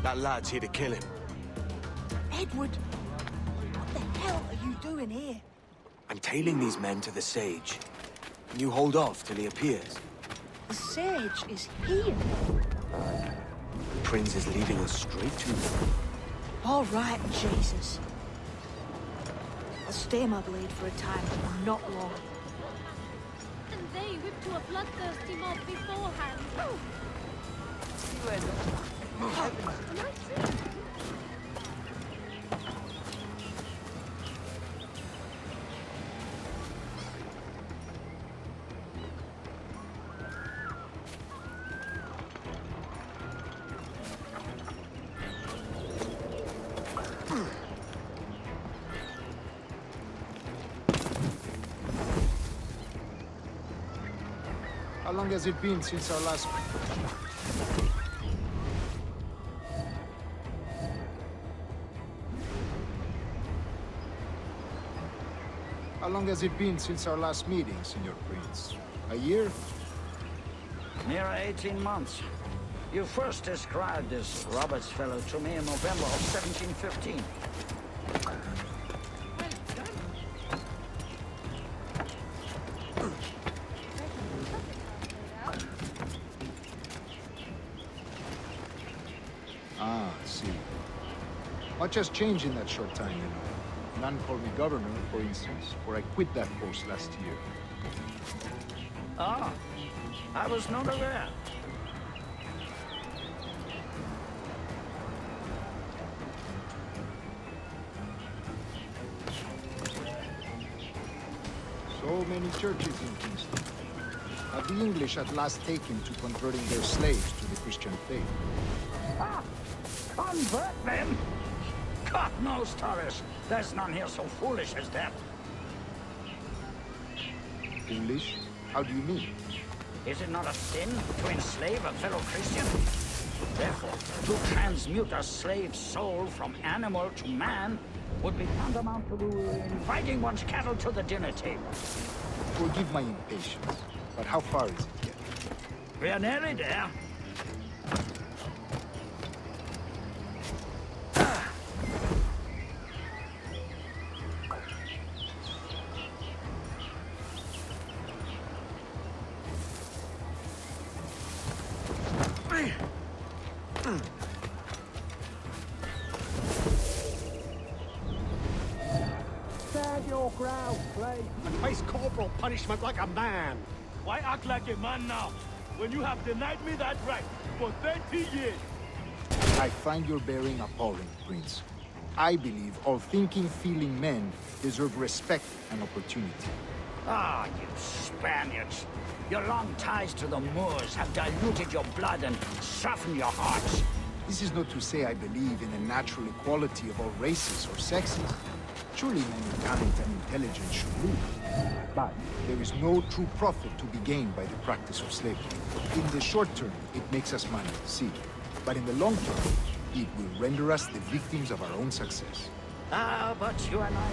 That lad's here to kill him. Edward! What the hell are you doing here? I'm tailing these men to the Sage. Can you hold off till he appears? The Sage is here. The Prince is leading us straight to him. All right, Jesus. I'll stay my blade for a time, but not long. And they whipped to a bloodthirsty mob beforehand. How long has it been since our last... How long has it been since our last meeting, Senor Prince? A year? Near 18 months. You first described this Roberts fellow to me in November of 1715. Ah, I see. Much has changed in that short time, you know. None called me governor, for instance, for I quit that post last year. Ah, I was not aware. So many churches in Kingston. Have the English at last taken to converting their slaves to the Christian faith? Ah, convert them? God knows, Torres. There's none here so foolish as that. Foolish? How do you mean? Is it not a sin to enslave a fellow Christian? Therefore, to transmute a slave's soul from animal to man would be tantamount to inviting one's cattle to the dinner table. Forgive my impatience, but how far is it yet? We are nearly there. Stand your ground, Clay. And face corporal punishment like a man. Why act like a man now, when you have denied me that right for 30 years? I find your bearing appalling, Prince. I believe all thinking, feeling men deserve respect and opportunity. Ah, you Spaniards. Your long ties to the Moors have diluted your blood and softened your hearts. This is not to say I believe in the natural equality of all races or sexes. Surely men with talent and intelligence should rule. But there is no true profit to be gained by the practice of slavery. In the short term, it makes us money, see. But in the long term, it will render us the victims of our own success. Ah, but you and I,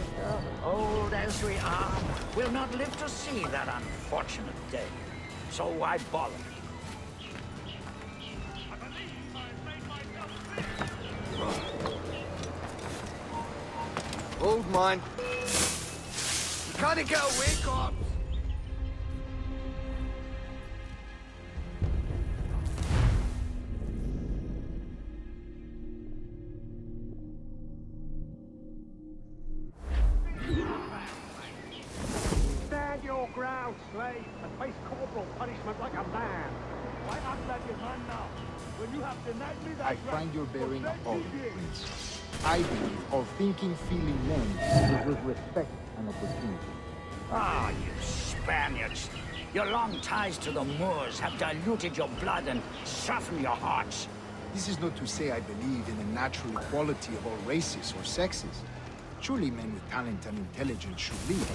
old as we are, will not live to see that unfortunate day. So why bother? Hold mine. You can't get away, corpse. Stand your ground, slave, and face corporal punishment like a man. Why act like a man now, when you have denied me that I right find your for bearing 30 appalling, years? Prince. I believe all thinking, feeling men deserve respect and opportunity. Ah, you Spaniards. Your long ties to the Moors have diluted your blood and softened your hearts. This is not to say I believe in the natural equality of all races or sexes. Surely men with talent and intelligence should lead.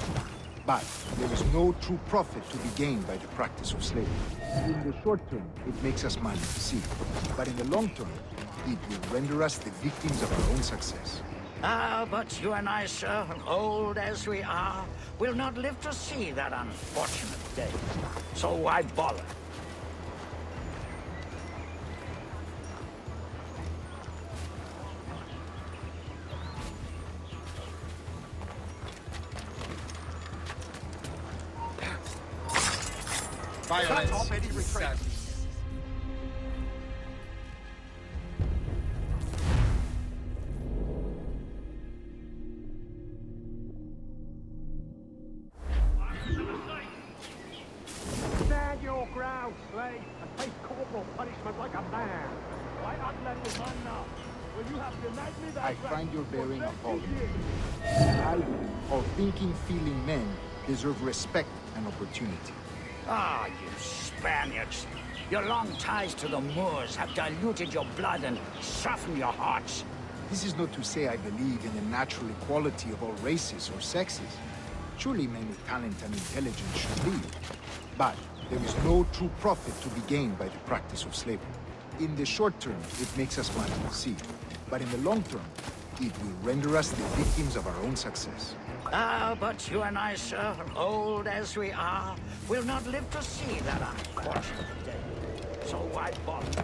But there is no true profit to be gained by the practice of slavery. In the short term, it makes us money, see. But in the long term, it will render us the victims of our own success. Ah, but you and I, sir, old as we are, will not live to see that unfortunate day. So why bother? Violence. Shut up, Eddie, retreat. Stand your ground, slave, and face corporal punishment like a man. Why act like a man now? When you have denied me that I right find your for bearing 20 appalling. years. I believe all thinking, feeling men deserve respect and opportunity. Ah, you Spaniards. Your long ties to the Moors have diluted your blood and softened your hearts. This is not to say I believe in the natural equality of all races or sexes. Surely men with talent and intelligence should lead. But there is no true profit to be gained by the practice of slavery. In the short term, it makes us money, see. But in the long term, it will render us the victims of our own success. Ah, but you and I, sir, old as we are, will not live to see that unfortunate day. So why bother?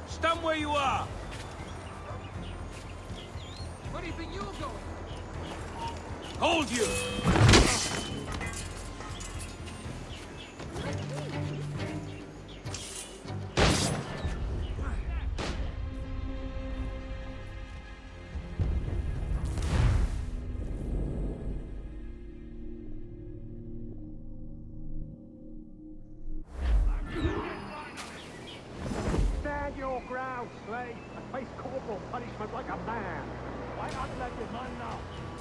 Stand where you are! Where do you think you're going? Hold you! Stand your ground, slave, and face corporal punishment like a man. Why act like a man now?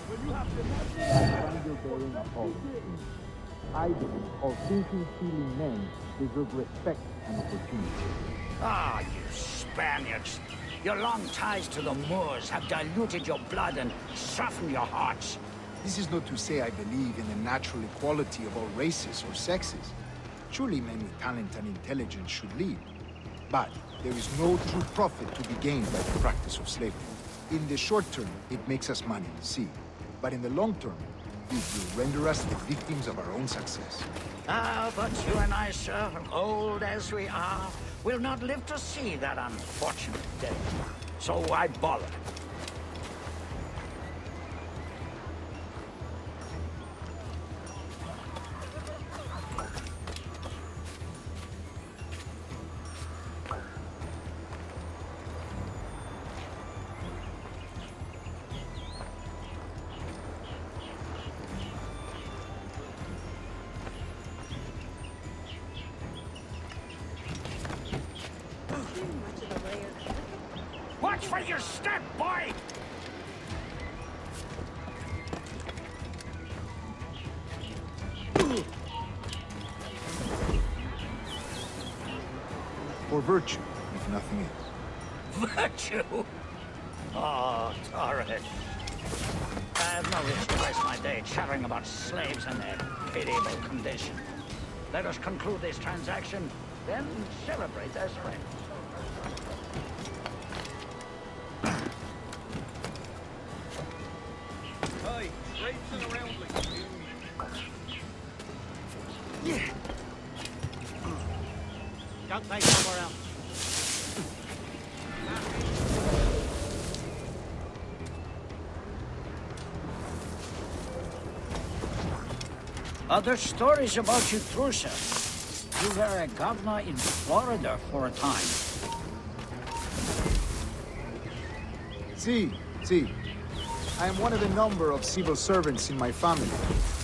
When you have denied me I that find your bearing appalling. I believe all thinking, feeling men deserve respect and opportunity. Ah, you Spaniards. Your long ties to the Moors have diluted your blood and softened your hearts. This is not to say I believe in the natural equality of all races or sexes. Surely men with talent and intelligence should lead. But there is no true profit to be gained by the practice of slavery. In the short term, it makes us money, see. But in the long term, it will render us the victims of our own success. Ah, but you and I, sir, old as we are, will not live to see that unfortunate day. So why bother? Watch for your step, boy! For virtue, if nothing else. Virtue? Oh, Torres. I have no wish to waste my day chattering about slaves and their pitiable condition. Let us conclude this transaction, then celebrate as friends. Hey, traipsing around like you. Don't take somewhere else. Other stories about you, too, sir. You were a governor in Florida for a time. See. I am one of a number of civil servants in my family,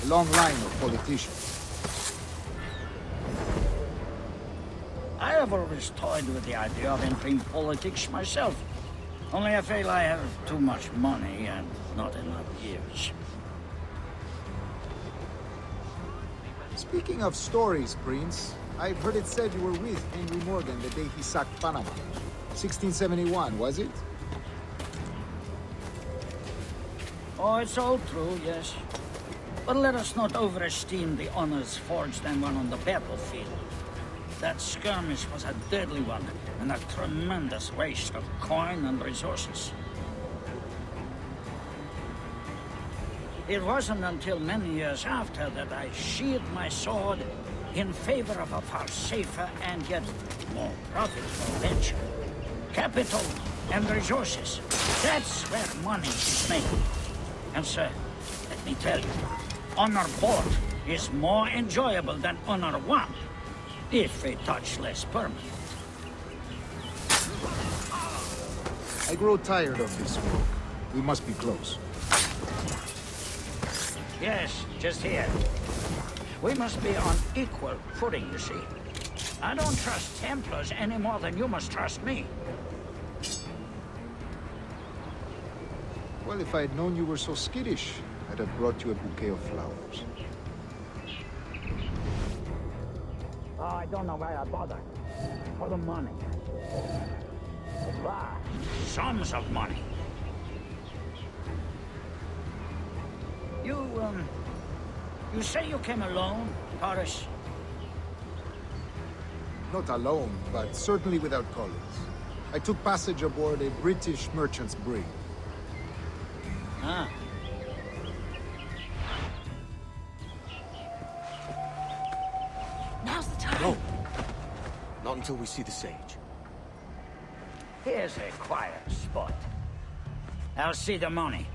a long line of politicians. I have always toyed with the idea of entering politics myself. Only I feel I have too much money and not enough years. Speaking of stories, Prince, I've heard it said you were with Henry Morgan the day he sacked Panama. 1671, was it? Oh, it's all true, yes. But let us not overesteem the honors forged and won on the battlefield. That skirmish was a deadly one, and a tremendous waste of coin and resources. It wasn't until many years after that I sheathed my sword in favor of a far safer and yet more profitable venture. Capital and resources. That's where money is made. And sir, let me tell you, honor bought is more enjoyable than honor won, if a touch less permanent. I grow tired of this work. We must be close. Yes, just here. We must be on equal footing, you see. I don't trust Templars any more than you must trust me. Well, if I had known you were so skittish, I'd have brought you a bouquet of flowers. Oh, I don't know why I bother. For the money. Vast sums of money. You say you came alone, Paris? Not alone, but certainly without colleagues. I took passage aboard a British merchant's brig. Ah. Now's the time. No. Not until we see the sage. Here's a quiet spot. I'll see the money.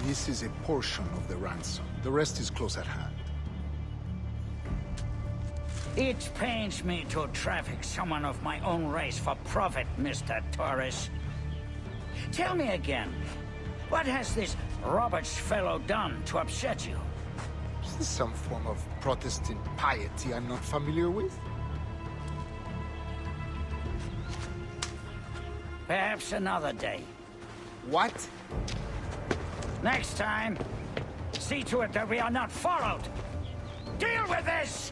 This is a portion of the ransom. The rest is close at hand. It pains me to traffic someone of my own race for profit, Mr. Torres. Tell me again, what has this Roberts fellow done to upset you? Is this some form of Protestant piety I'm not familiar with? Perhaps another day. What? Next time, see to it that we are not followed. Deal with this!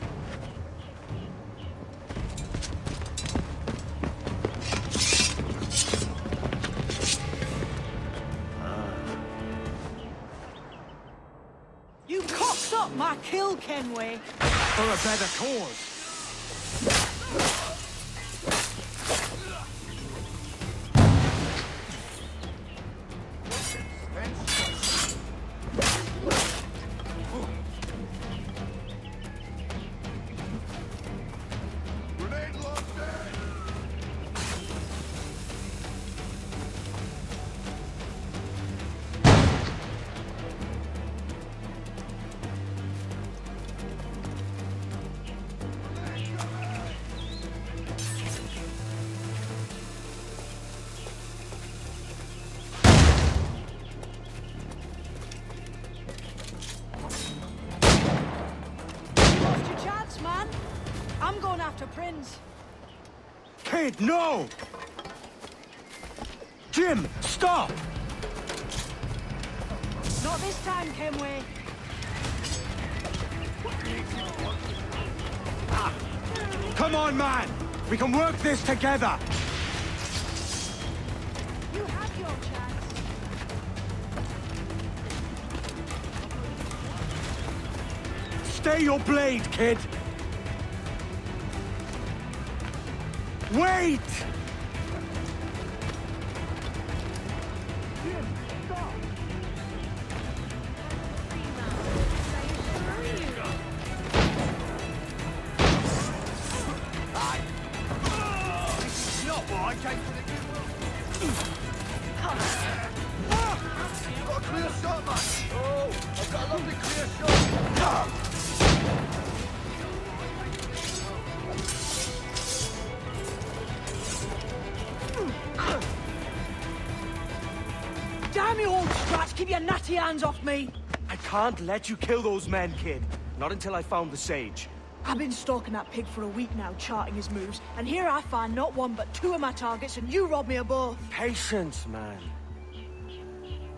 You cocked up my kill, Kenway. For a better cause. Man, I'm going after Prince. Kid, no! Jim, stop! Not this time, Kenway. Come on, man! We can work this together! You have your chance. Stay your blade, kid! Wait! Damn you, old Strat! Keep your natty hands off me! I can't let you kill those men, kid. Not until I found the sage. I've been stalking that pig for a week now, charting his moves, and here I find not one but two of my targets, and you rob me of both. Patience, man.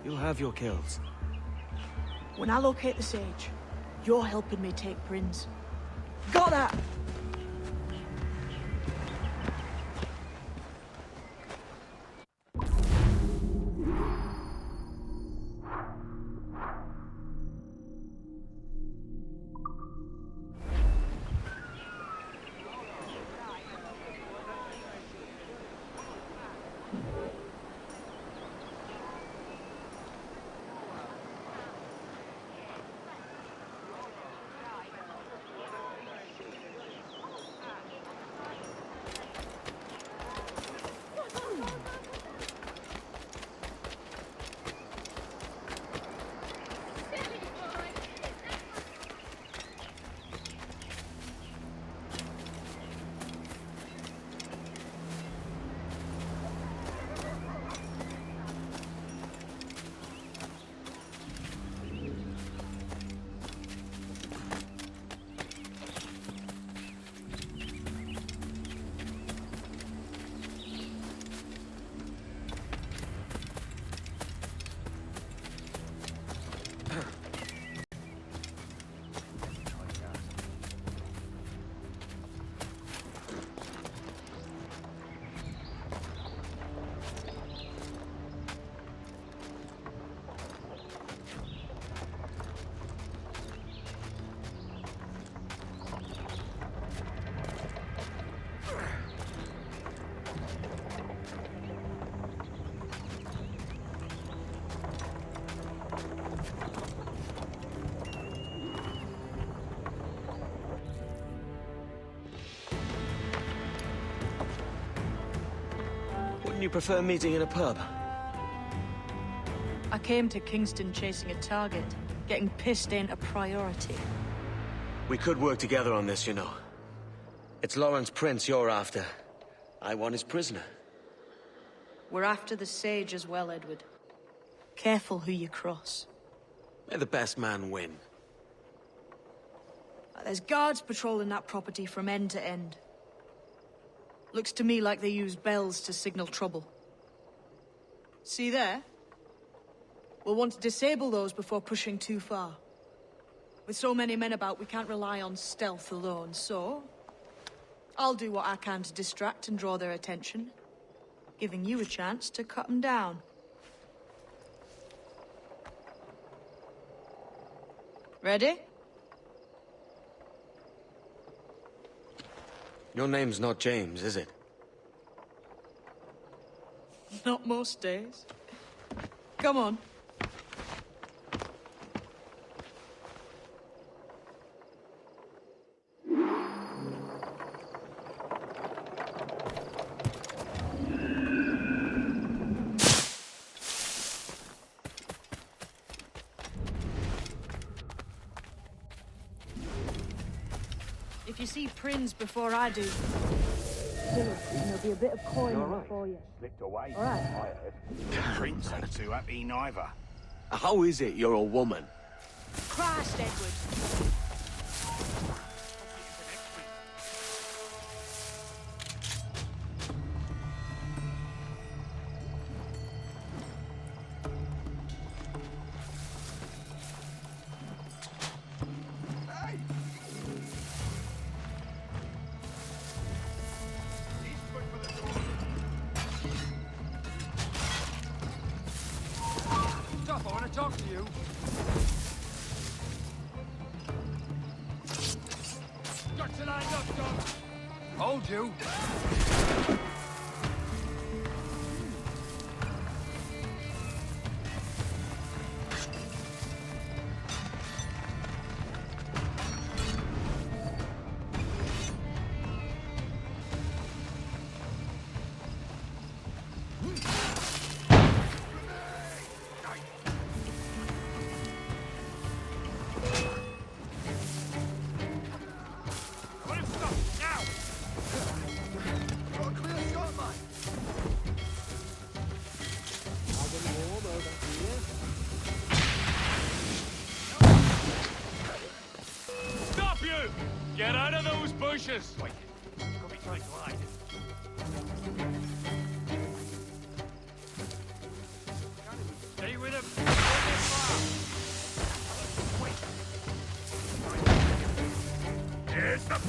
You'll have your kills. When I locate the sage, you're helping me take Prince. Got that? Wouldn't you prefer meeting in a pub? I came to Kingston chasing a target. Getting pissed ain't a priority. We could work together on this, you know. It's Lawrence Prince you're after. I want his prisoner. We're after the Sage as well, Edward. Careful who you cross. May the best man win. There's guards patrolling that property from end to end. Looks to me like they use bells to signal trouble. See there? We'll want to disable those before pushing too far. With so many men about, we can't rely on stealth alone, so... I'll do what I can to distract and draw their attention, giving you a chance to cut them down. Ready? Your name's not James, is it? Not most days. Come on. If you see Prince before I do, there'll be a bit of coin for you. Slipped away. All right. I heard. Prince ain't too happy neither. How is it you're a woman? Christ, Edward. Stop, I want to talk to you. Got you lined up, Doc. Hold you. Stop you! Get out of those bushes! Wait, could be trying to hide. Stay with him. Wait. Here's the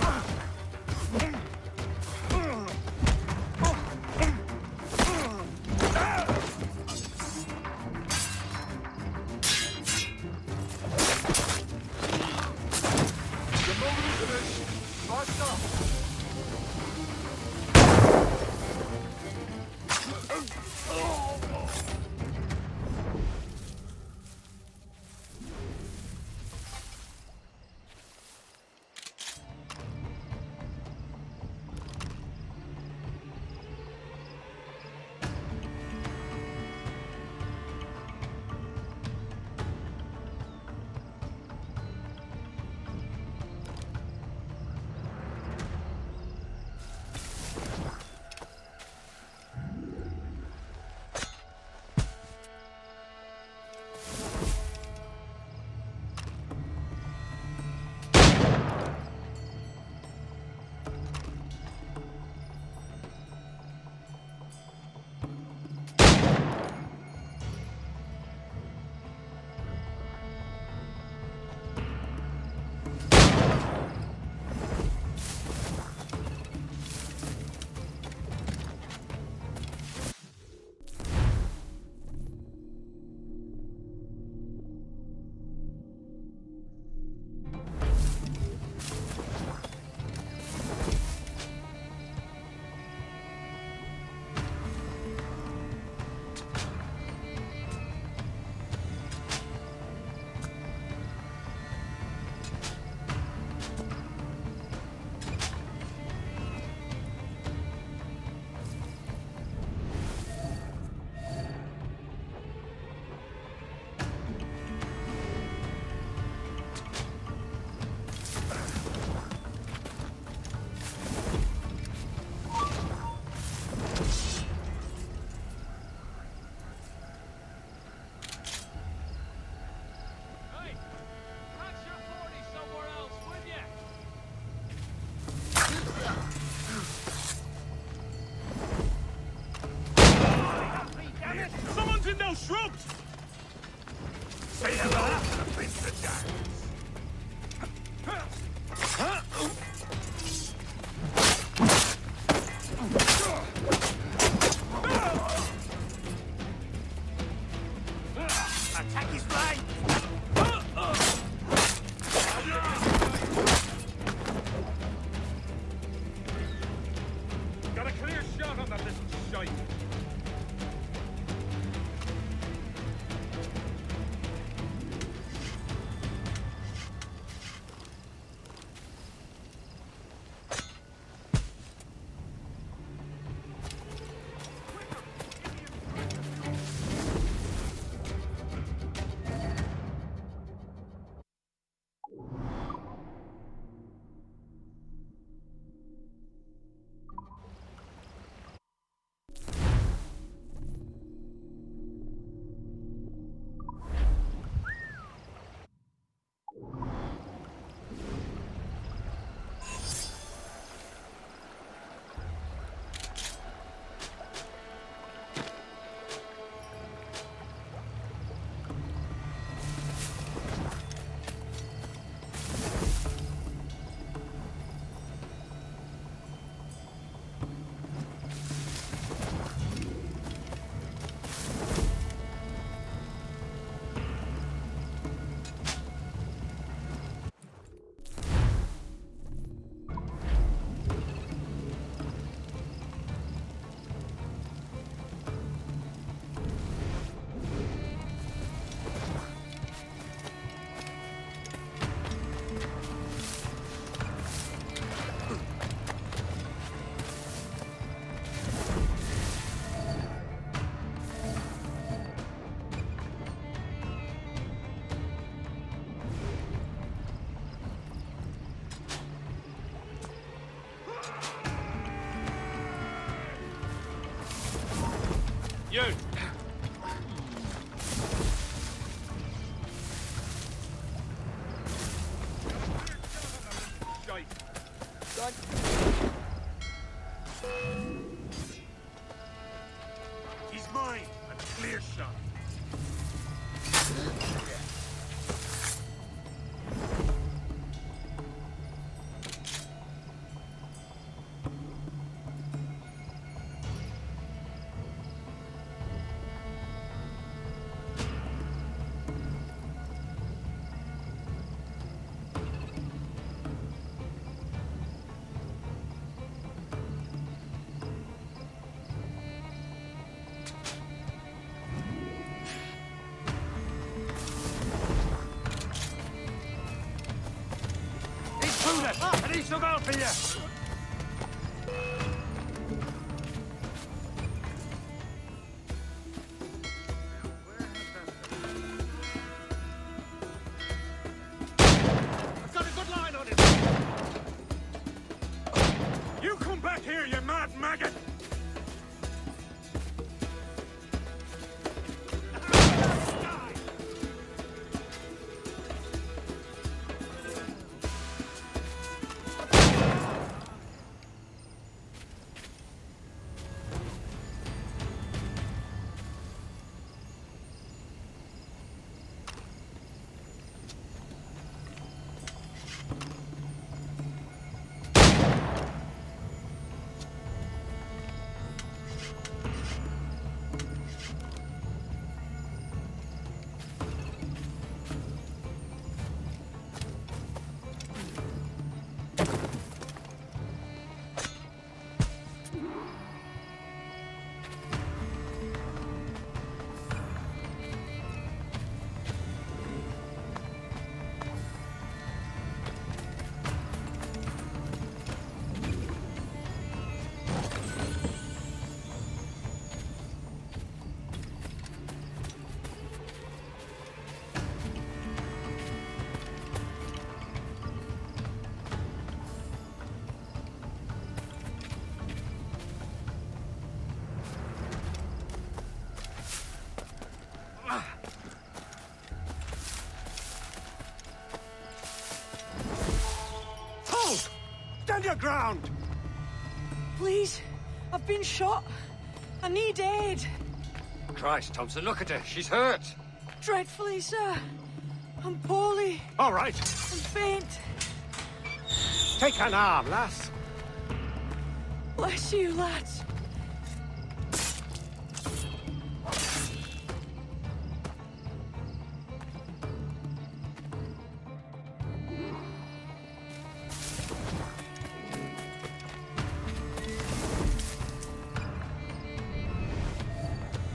those shrubs! Say hello to the Prince of Darkness. Attack his blade! Got a clear shot on that little shite. You! He's mine. A clear shot. I need some help here! I've got a good line on him. You come back here, you mad maggot! Stand your ground! Please, I've been shot. I need aid. Christ, Thompson, look at her. She's hurt. Dreadfully, sir. I'm poorly. All right. I'm faint. Take an arm, lass. Bless you, lads.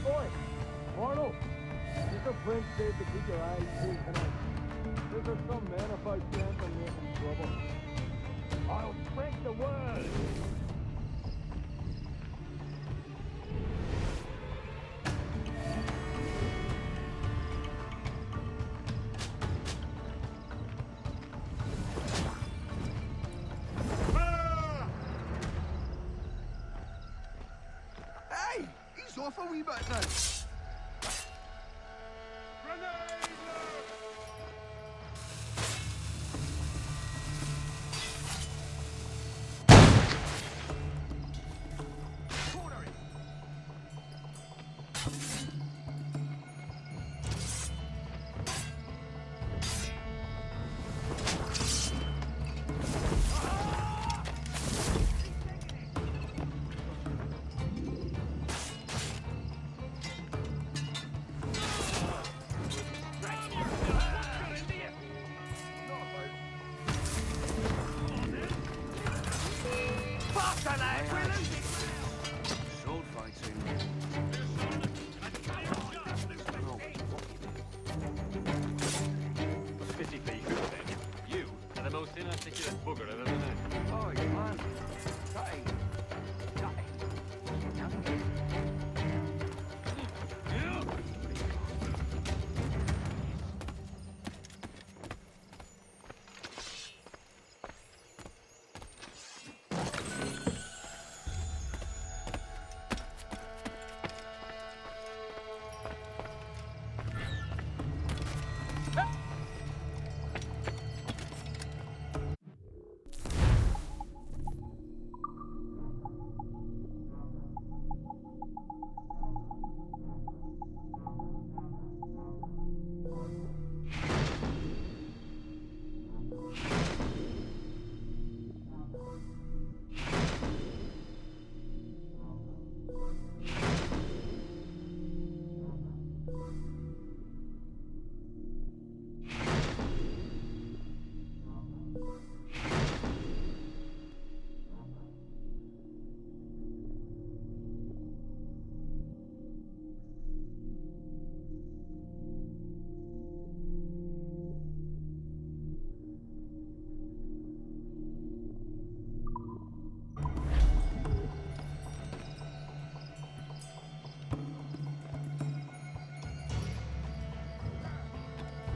Oi! Arnold! Mr. Prince said to keep your eyes peeled tonight. There's some men if I can't and making trouble. I'll break the world! Hey! He's off a wee bit now. Sword fighting. Pity for you, then. You are the most inarticulate bugger I've ever met. Oh, man. Sorry.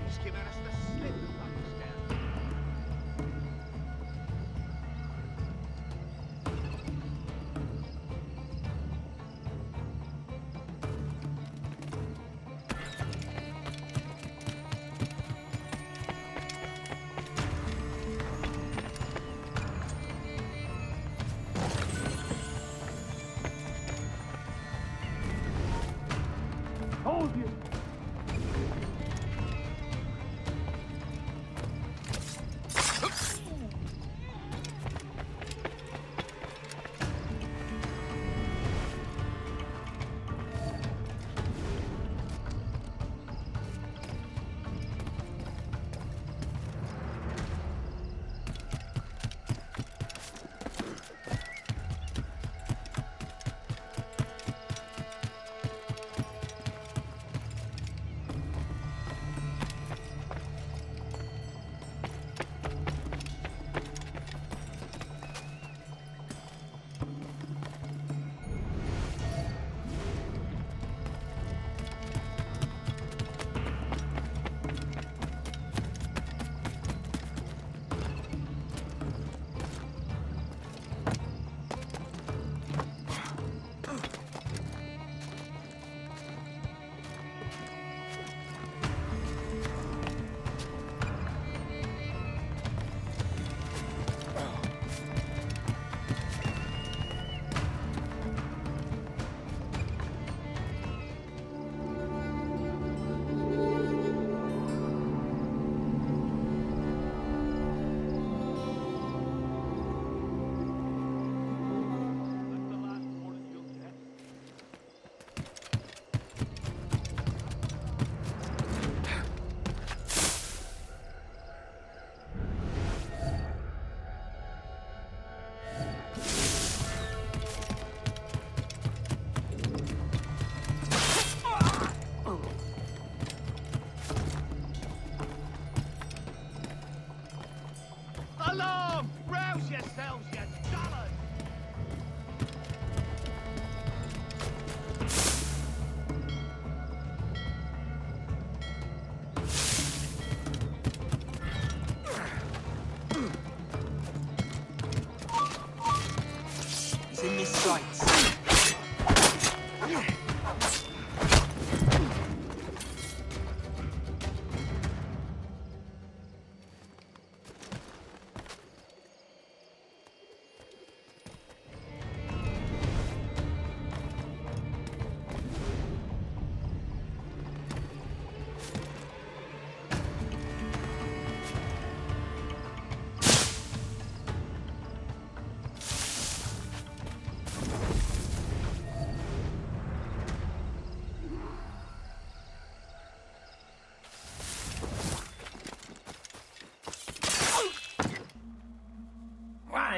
He's giving us the slip, I understand. Hold you!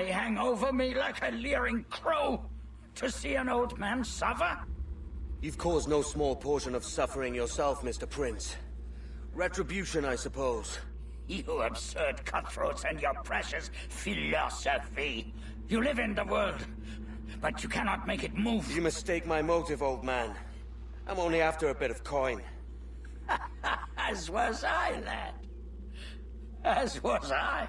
eye hang over me like a leering crow to see an old man suffer? You've caused no small portion of suffering yourself, Mr. Prince. Retribution, I suppose. You absurd cutthroats and your precious philosophy. You live in the world, but you cannot make it move. You mistake my motive, old man. I'm only after a bit of coin. As was I, lad. As was I.